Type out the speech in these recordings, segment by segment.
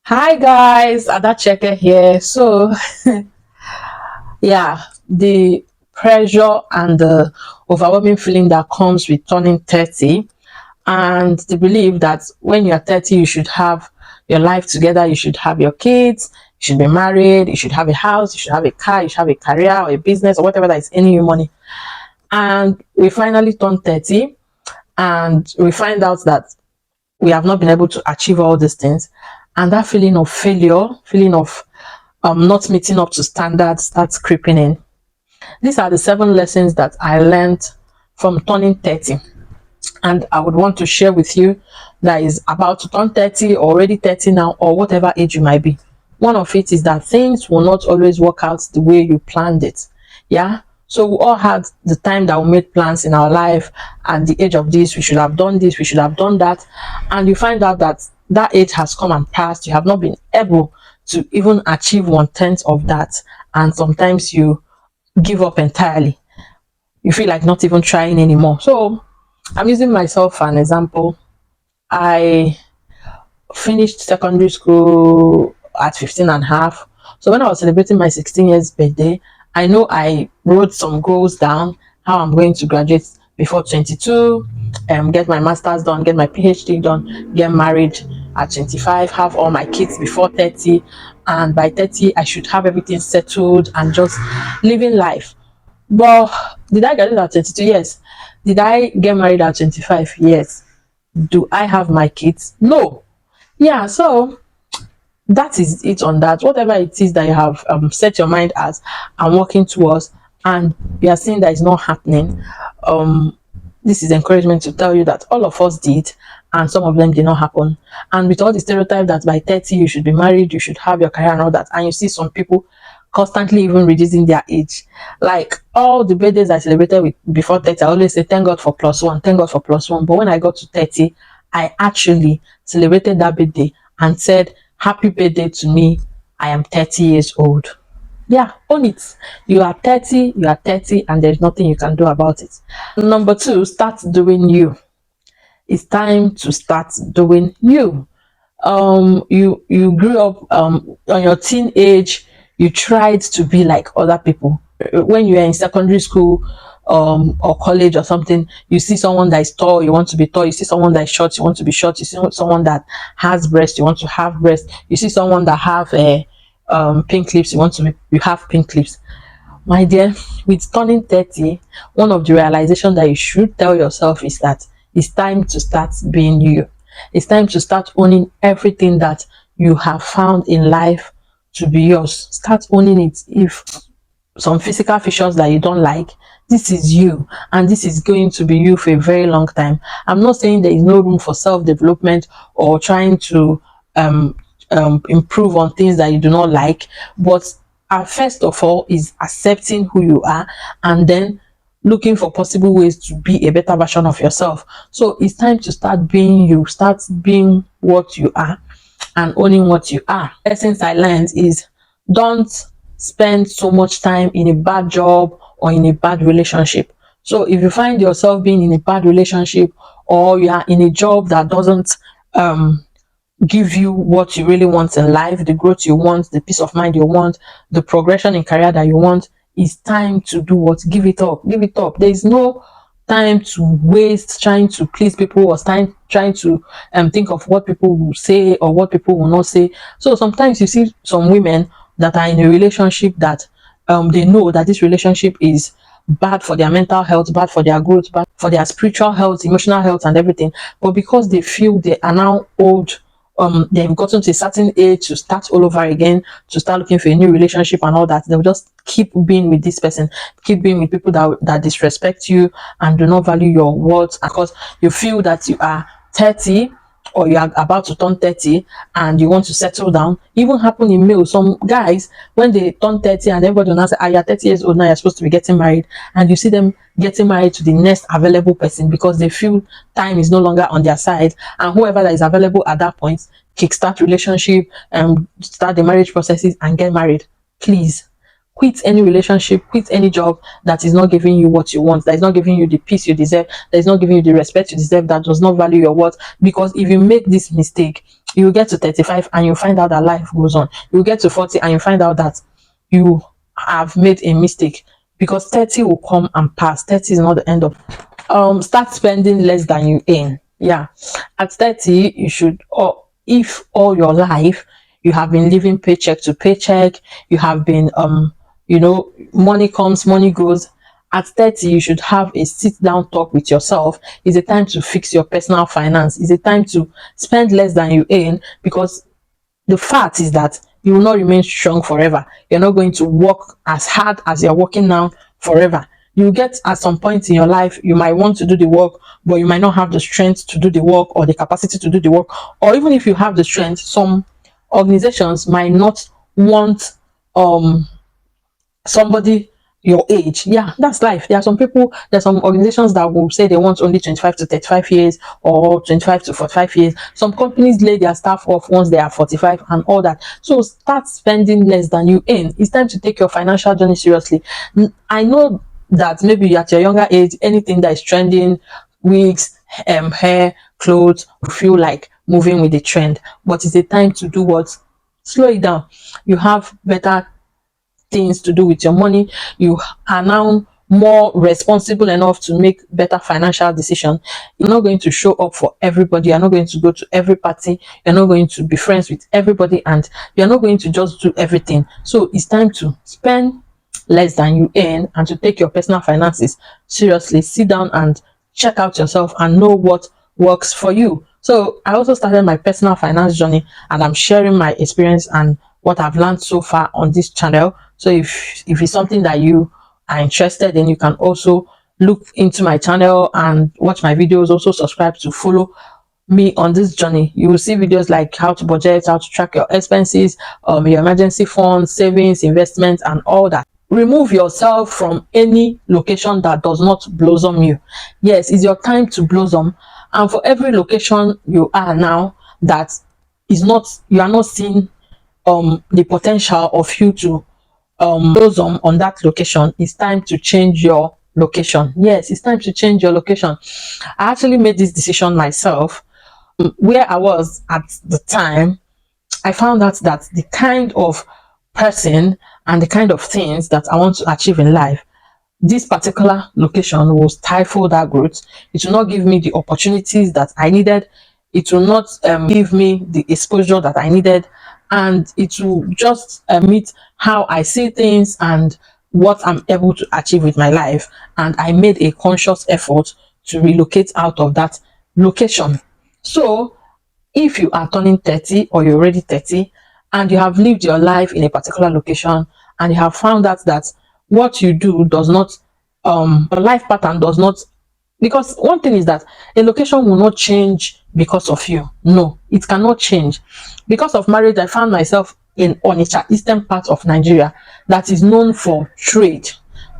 Hi guys, Ada Checker here. So, yeah, the pressure and the overwhelming feeling that comes with turning 30, and the belief that when you're 30, you should have your life together, you should have your kids, you should be married, you should have a house, you should have a car, you should have a career or a business or whatever that is earning you money. And we finally turn 30, and we find out that we have not been able to achieve all these things. And that feeling of failure, feeling of not meeting up to standards starts creeping in. These are the 7 lessons that I learned from turning 30. And I would want to share with you that is about to turn 30 or already 30 now, or whatever age you might be. One of it is that things will not always work out the way you planned it. Yeah. So we all had the time that we made plans in our life. At the age of this, we should have done this, we should have done that. And you find out that that age has come and passed. You have not been able to even achieve 1/10 of that. And sometimes you give up entirely. You feel like not even trying anymore. So I'm using myself for an example. I finished secondary school at 15 and a half. So when I was celebrating my 16 years birthday, I know I wrote some goals down, how I'm going to graduate before 22, get my master's done, get my PhD done, get married at 25, have all my kids before 30, and by 30 I should have everything settled and just living life. But did I graduate at 22? Yes. Did I get married at 25? Yes. Do I have my kids? No. Yeah, so that is it on that. Whatever it is that you have set your mind as and working towards, and you are seeing that it's not happening, um, this is encouragement to tell you that all of us did, and some of them did not happen. And with all the stereotype that by 30 you should be married, you should have your career and all that, and you see some people constantly even reducing their age. Like all the birthdays I celebrated with before 30, I always say thank God for plus one, thank God for plus one. But when I got to 30, I actually celebrated that birthday and said, happy birthday to me. I am 30 years old. Yeah, own it. You are 30, and there's nothing you can do about it. Number two, start doing you. It's time to start doing you. You grew up on your teenage, you tried to be like other people. When you are in secondary school or college or something, you see someone that is tall, you want to be tall. You see someone that is short, you want to be short. You see someone that has breast, you want to have breast. You see someone that have a pink lips, you want to be, you have pink lips. My dear, with turning 30, one of the realization that you should tell yourself is that it's time to start being you. It's time to start owning everything that you have found in life to be yours. Start owning it. If some physical features that you don't like, this is you, and this is going to be you for a very long time. I'm not saying there is no room for self-development or trying to um, improve on things that you do not like, but first of all is accepting who you are, and then looking for possible ways to be a better version of yourself. So it's time to start being you, start being what you are and owning what you are. Lessons I learned is, don't spend so much time in a bad job or in a bad relationship. So if you find yourself being in a bad relationship, or you are in a job that doesn't um give you what you really want in life, the growth you want, the peace of mind you want, the progression in career that you want, it's time to do what? Give it up. Give it up. There is no time to waste trying to please people, or time trying to think of what people will say or what people will not say. So sometimes you see some women that are in a relationship that they know that this relationship is bad for their mental health, bad for their growth, bad for their spiritual health, emotional health, and everything. But because they feel they are now old, they've gotten to a certain age to start all over again, to start looking for a new relationship and all that, they'll just keep being with this person, keep being with people that disrespect you and do not value your words, because you feel that you are 30 or you are about to turn 30 and you want to settle down. Even happen in male. Some guys, when they turn 30 and everybody will now say, ah, you're 30 years old now, you're supposed to be getting married, and you see them getting married to the next available person because they feel time is no longer on their side, and whoever that is available at that point kickstart relationship and start the marriage processes and get married. Please, quit any relationship, quit any job that is not giving you what you want, that is not giving you the peace you deserve, that is not giving you the respect you deserve, that does not value your worth. Because if you make this mistake, you get to 35 and you find out that life goes on. You get to 40 and you find out that you have made a mistake, because 30 will come and pass. 30 is not the end of start spending less than you earn. Yeah, at 30 you should, or if all your life you have been living paycheck to paycheck, you have been money comes, money goes, at 30 you should have a sit down talk with yourself. It's a time to fix your personal finance. It's a time to spend less than you earn, because the fact is that you will not remain strong forever. You're not going to work as hard as you're working now forever. You get at some point in your life, you might want to do the work, but you might not have the strength to do the work or the capacity to do the work. Or even if you have the strength, some organizations might not want somebody your age. Yeah, that's life. There are some people, there's some organizations that will say they want only 25 to 35 years or 25 to 45 years. Some companies lay their staff off once they are 45 and all that. So start spending less than you earn. It's time to take your financial journey seriously. I know that maybe at your younger age, anything that is trending, wigs, hair, clothes, feel like moving with the trend. But it's a time to do what? Slow it down. You have better things to do with your money. You are now more responsible enough to make better financial decisions. You're not going to show up for everybody. You're not going to go to every party. You're not going to be friends with everybody, and you're not going to just do everything. So it's time to spend less than you earn and to take your personal finances seriously. Sit down and check out yourself and know what works for you. So I also started my personal finance journey, and I'm sharing my experience and what I've learned so far on this channel. So if it's something that you are interested in, you can also look into my channel and watch my videos. Also subscribe to follow me on this journey. You will see videos like how to budget, how to track your expenses, your emergency funds, savings, investments, and all that. Remove yourself from any location that does not blossom you. Yes, it's your time to blossom. And for every location you are now that is not, you are not seeing the potential of you to blossom on that location, it's time to change your location. Yes, it's time to change your location. I actually made this decision myself. Where I was at the time, I found out that the kind of person and the kind of things that I want to achieve in life, this particular location will stifle that growth. It will not give me the opportunities that I needed. It will not give me the exposure that I needed, and it will just meet how I see things and what I'm able to achieve with my life. And I made a conscious effort to relocate out of that location. So if you are turning 30 or you're already 30 and you have lived your life in a particular location and you have found out that what you do does not your life pattern does not, because one thing is that a location will not change because of you. No, it cannot change. Because of marriage, I found myself in Onitsha, eastern part of Nigeria, that is known for trade.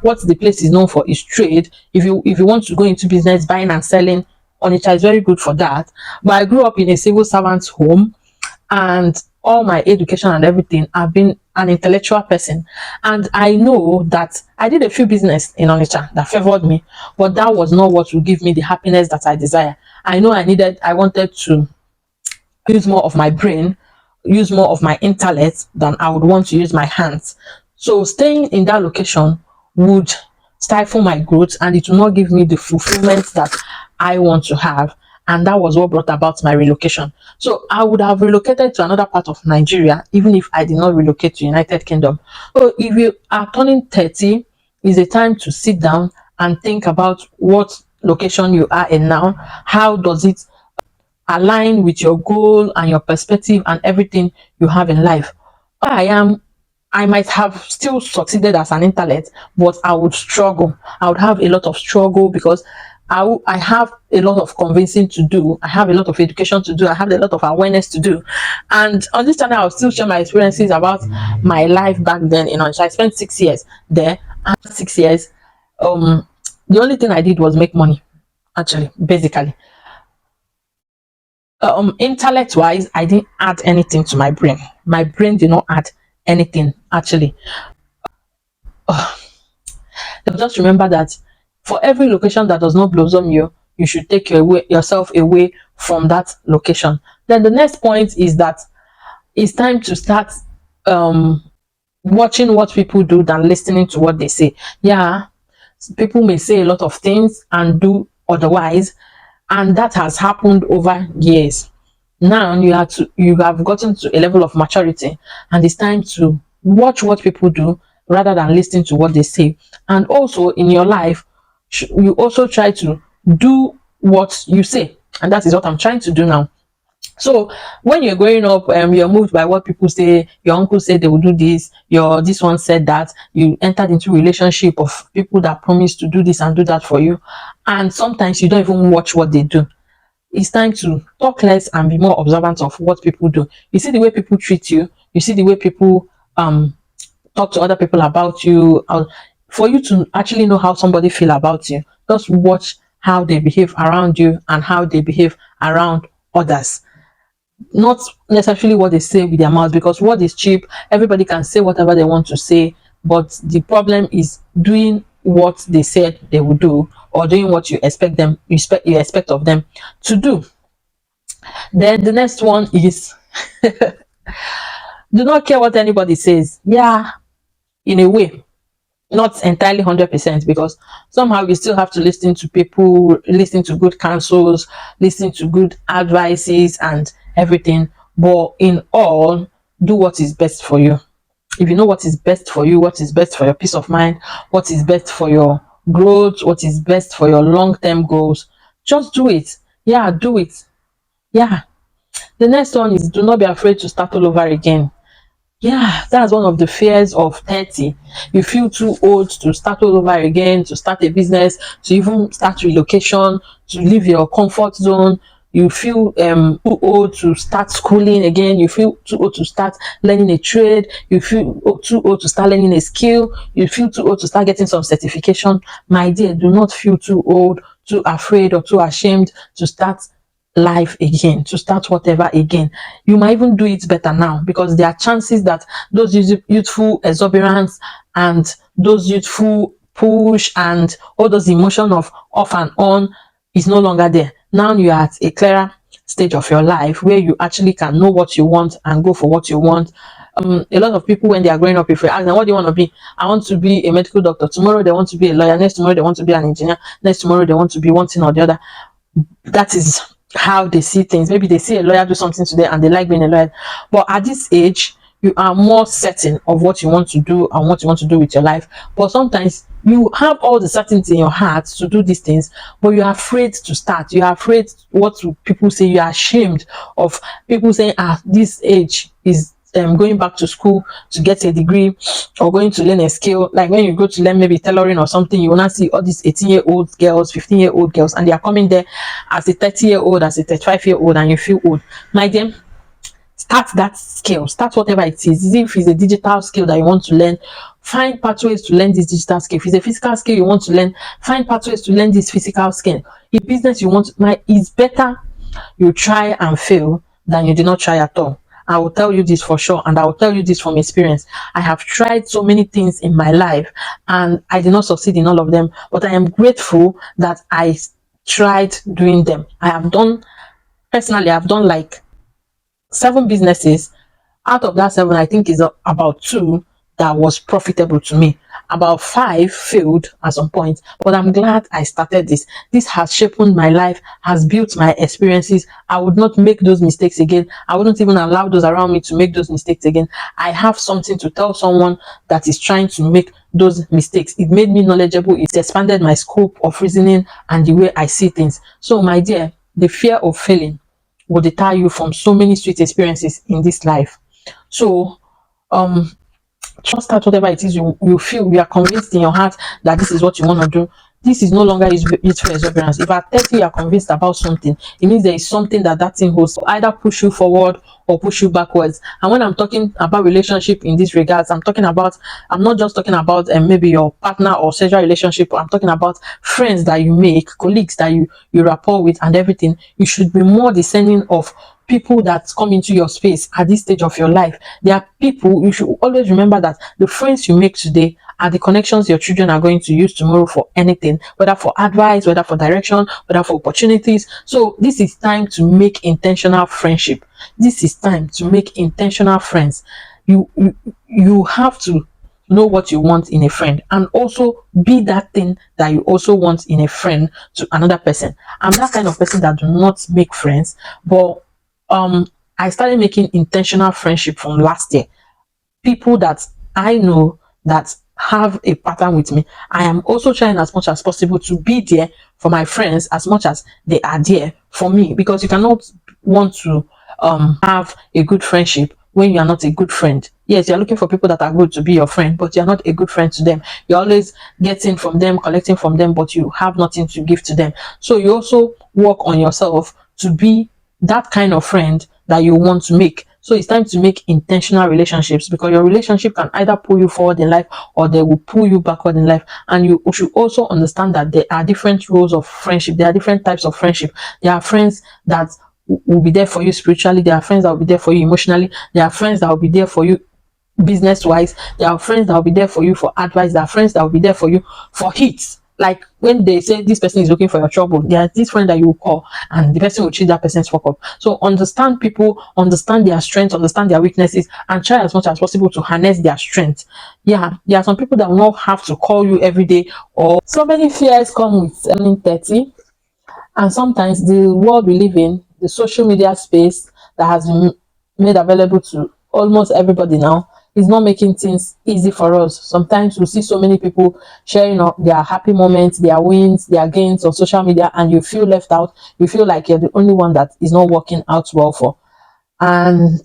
What the place is known for is trade. If you want to go into business, buying and selling, Onitsha is very good for that. But I grew up in a civil servant's home, and all my education and everything, I've been an intellectual person, and I know that I did a few business in Onitsha that favored me, but that was not what would give me the happiness that I desire. I know I wanted to use more of my brain, use more of my intellect than I would want to use my hands. So staying in that location would stifle my growth, and it will not give me the fulfillment that I want to have. And that was what brought about my relocation. So I would have relocated to another part of Nigeria even if I did not relocate to United Kingdom. So if you are turning 30, is a time to sit down and think about what location you are in now. How does it align with your goal and your perspective and everything you have in life? I might have still succeeded as an intellect, but I would struggle. I would have a lot of struggle because I have a lot of convincing to do. I have a lot of education to do. I have a lot of awareness to do. And on this channel, I'll still share my experiences about my life back then. So I spent 6 years there. After 6 years, the only thing I did was make money, actually, basically. Intellect wise, I didn't add anything to my brain. My brain did not add anything, actually. But just remember that for every location that does not blossom you, you should take yourself away from that location. Then the next point is that it's time to start um watching what people do than listening to what they say. Yeah, people may say a lot of things and do otherwise, and that has happened over years. Now you have gotten to a level of maturity, and it's time to watch what people do rather than listening to what they say. And also in your life, you also try to do what you say, and that is what I'm trying to do now. So when you're growing up, you're moved by what people say. Your uncle said they will do this, your this one said that. You entered into a relationship of people that promise to do this and do that for you, and sometimes you don't even watch what they do. It's time to talk less and be more observant of what people do. You see the way people treat you, you see the way people talk to other people about you. For you to actually know how somebody feel about you, just watch how they behave around you and how they behave around others. Not necessarily what they say with their mouth, because what is cheap, everybody can say whatever they want to say, but the problem is doing what they said they would do, or doing what you expect of them to do. Then the next one is do not care what anybody says. Yeah, in a way, not entirely 100%, because somehow you still have to listen to people, listen to good counsels, listen to good advices and everything. But in all, do what is best for you. If you know what is best for you, what is best for your peace of mind, what is best for your growth, what is best for your long-term goals, just do it. Yeah, do it. Yeah. The next one is do not be afraid to start all over again. Yeah, that's one of the fears of 30. You feel too old to start all over again, to start a business, to even start relocation, to leave your comfort zone. You feel too old to start schooling again. You feel too old to start learning a trade. You feel too old to start learning a skill. You feel too old to start getting some certification. My dear, do not feel too old, too afraid, or too ashamed to start life again, to start whatever again. You might even do it better now, because there are chances that those youthful exuberance and those youthful push and all those emotion of off and on is no longer there. Now you are at a clearer stage of your life where you actually can know what you want and go for what you want. A lot of people, when they are growing up, if you ask them what do you want to be, I want to be a medical doctor. Tomorrow they want to be a lawyer. Next tomorrow they want to be an engineer. Next tomorrow they want to be one thing or the other. That is how they see things. Maybe they see a lawyer do something today and they like being a lawyer, but at this age you are more certain of what you want to do and what you want to do with your life. But sometimes you have all the certainty in your heart to do these things, but you're afraid to start. You're afraid what people say. You're ashamed of people saying, this age is going back to school to get a degree or going to learn a skill. Like when you go to learn maybe tailoring or something, you will not see all these 18-year-old girls, 15-year-old girls, and they are coming there as a 30-year-old, as a 35-year-old, and you feel old. My dear, start that skill. Start whatever it is. If it's a digital skill that you want to learn, find pathways to learn this digital skill. If it's a physical skill you want to learn, find pathways to learn this physical skill. If business you want, it's better you try and fail than you do not try at all. I will tell you this for sure, and I will tell you this from experience. I have tried so many things in my life and I did not succeed in all of them, but I am grateful that I tried doing them. I've done like 7 businesses. Out of that 7, I think is about 2 that was profitable to me. About 5 failed at some point, but I'm glad I started this. This has shaped my life, has built my experiences. I would not make those mistakes again. I wouldn't even allow those around me to make those mistakes again. I have something to tell someone that is trying to make those mistakes. It made me knowledgeable. It expanded my scope of reasoning and the way I see things. So my dear, the fear of failing will deter you from so many sweet experiences in this life. So just start whatever it is you feel, you are convinced in your heart that this is what you want to do. This is no longer useful exuberance. If at 30 you are convinced about something, it means there is something that thing holds, either push you forward or push you backwards. And when I'm talking about relationship in these regards, I'm not just talking about maybe your partner or sexual relationship. I'm talking about friends that you make, colleagues that you rapport with and everything. You should be more discerning of people that come into your space at this stage of your life. There are people, you should always remember that the friends you make today are the connections your children are going to use tomorrow for anything, whether for advice, whether for direction, whether for opportunities. So this is time to make intentional friendship. This is time to make intentional friends. You have to know what you want in a friend, and also be that thing that you also want in a friend to another person. I'm that kind of person that do not make friends, but I started making intentional friendship from last year. People that I know that have a pattern with me, I am also trying as much as possible to be there for my friends as much as they are there for me, because you cannot want to have a good friendship when you are not a good friend. Yes, you're looking for people that are good to be your friend, but you're not a good friend to them. You're always getting from them, collecting from them, but you have nothing to give to them. So you also work on yourself to be that kind of friend that you want to make. So it's time to make intentional relationships, because your relationship can either pull you forward in life or they will pull you backward in life. And you should also understand that there are different roles of friendship. There are different types of friendship. There are friends that will be there for you spiritually. There are friends that will be there for you emotionally. There are friends that will be there for you business wise. There are friends that will be there for you for advice. There are friends that will be there for you for hits. Like when they say this person is looking for your trouble, there are this friend that you will call and the person will treat that person's fuck up. So understand people, understand their strengths, understand their weaknesses, and try as much as possible to harness their strength. Yeah, there are some people that will not have to call you every day, or so many fears come with turning 30. And sometimes the world we live in, the social media space that has been made available to almost everybody now, is not making things easy for us. Sometimes we see so many people sharing their happy moments, their wins, their gains on social media, and you feel left out. You feel like you're the only one that is not working out well for. And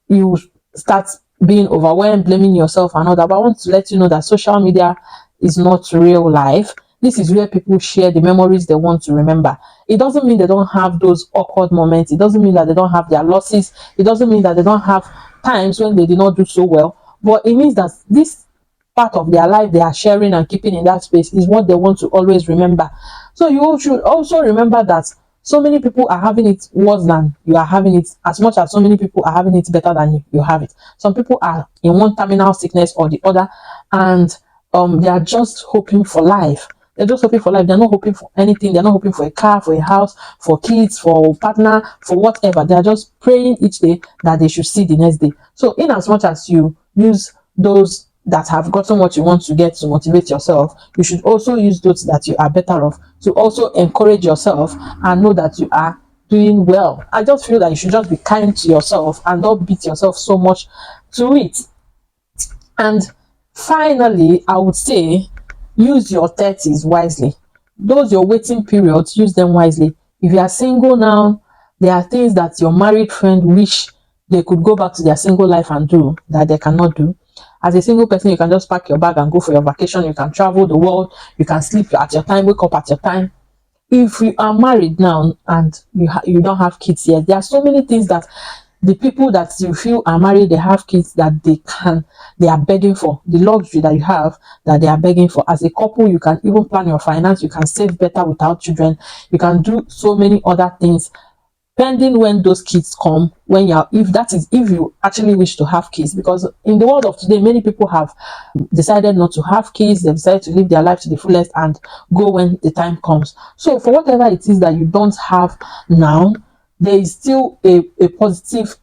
you start being overwhelmed, blaming yourself and all that. But I want to let you know that social media is not real life. This is where people share the memories they want to remember. It doesn't mean they don't have those awkward moments. It doesn't mean that they don't have their losses. It doesn't mean that they don't have times when they did not do so well. But it means that this part of their life they are sharing and keeping in that space is what they want to always remember. So you should also remember that so many people are having it worse than you are having it, as much as so many people are having it better than you have it. Some people are in one terminal sickness or the other, and they are just hoping for life. They're just hoping for life. They're not hoping for anything. They're not hoping for a car, for a house, for kids, for a partner, for whatever. They're just praying each day that they should see the next day. So in as much as you use those that have gotten what you want to get to motivate yourself, you should also use those that you are better off to also encourage yourself and know that you are doing well. I just feel that you should just be kind to yourself and not beat yourself so much to it. And finally, I would say use your 30s wisely. Those your waiting periods, use them wisely. If you are single now, there are things that your married friend wish they could go back to their single life and do that they cannot do. As a single person, you can just pack your bag and go for your vacation. You can travel the world. You can sleep at your time, wake up at your time. If you are married now and you don't have kids yet, there are so many things that the people that you feel are married, they have kids that they are begging for. The luxury that you have that they are begging for. As a couple, you can even plan your finance. You can save better without children. You can do so many other things pending when those kids come, when if you actually wish to have kids. Because in the world of today, many people have decided not to have kids. They decided to live their life to the fullest and go when the time comes. So for whatever it is that you don't have now, there is still a positive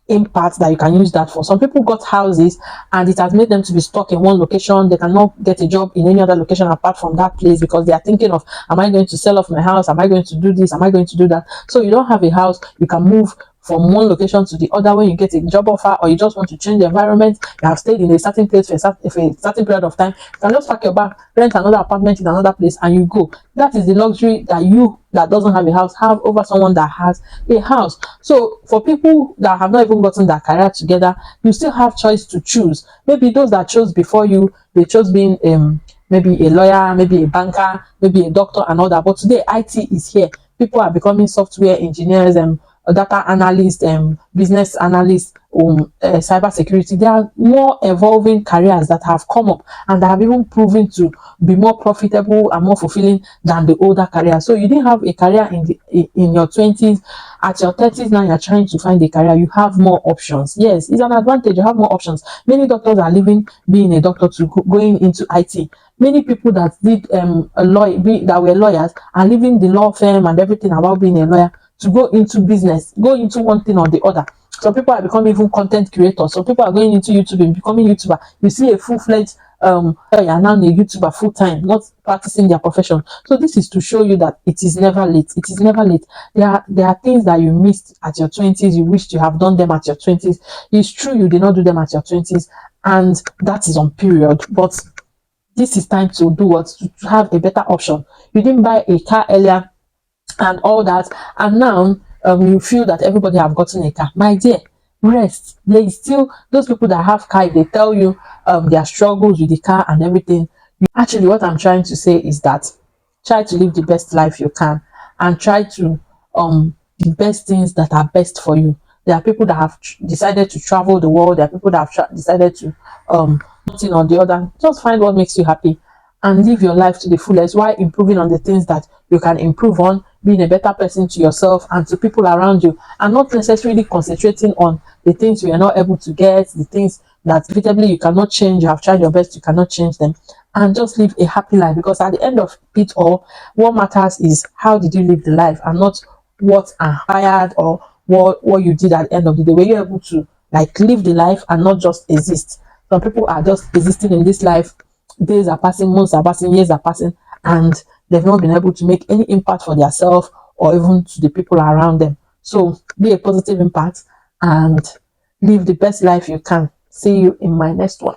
impact that you can use that for. Some people got houses and it has made them to be stuck in one location. They cannot get a job in any other location apart from that place, because they are thinking of, am I going to sell off my house? Am I going to do this? Am I going to do that? So you don't have a house, you can move from one location to the other when you get a job offer, or you just want to change the environment. You have stayed in a certain place for a certain period of time. You can just pack your bag, rent another apartment in another place, and you go. That is the luxury that you that doesn't have a house have over someone that has a house. So for people that have not even gotten their career together, you still have choice to choose. Maybe those that chose before you, they chose being maybe a lawyer, maybe a banker, maybe a doctor and all that. But today IT is here. People are becoming software engineers and data analysts and business analysts, cyber security. There are more evolving careers that have come up and that have even proven to be more profitable and more fulfilling than the older career. So you didn't have a career in your 20s. At your 30s now, you're trying to find a career. You have more options. Yes, it's an advantage. You have more options. Many doctors are leaving being a doctor to going into IT. Many people that did that were lawyers are leaving the law firm and everything about being a lawyer to go into business, go into one thing or the other. Some people are becoming even content creators. Some people are going into YouTube and becoming YouTuber. You see a full-fledged lawyer now a YouTuber full time, not practicing their profession. So this is to show you that it is never late. It is never late. There are things that you missed at your 20s. You wished you have done them at your 20s. It's true you did not do them at your 20s, and that is on period. But this is time to do what, to have a better option. You didn't buy a car earlier and all that, and now you feel that everybody have gotten a car. My dear, rest. There is still those people that have car. They tell you their struggles with the car and everything. Actually, what I'm trying to say is that try to live the best life you can, and try to the best things that are best for you. There are people that have decided to travel the world. There are people that have decided to something or the other. Just find what makes you happy and live your life to the fullest while improving on the things that you can improve on, being a better person to yourself and to people around you, and not necessarily concentrating on the things you are not able to get, the things that inevitably you cannot change. You have tried your best, you cannot change them, and just live a happy life, because at the end of it all, what matters is how did you live the life, and not what inspired or what you did at the end of the day. Were you able to like live the life and not just exist? Some people are just existing in this life. Days are passing, months are passing, years are passing, and they've not been able to make any impact for themselves or even to the people around them. So be a positive impact and live the best life you can. See you in my next one.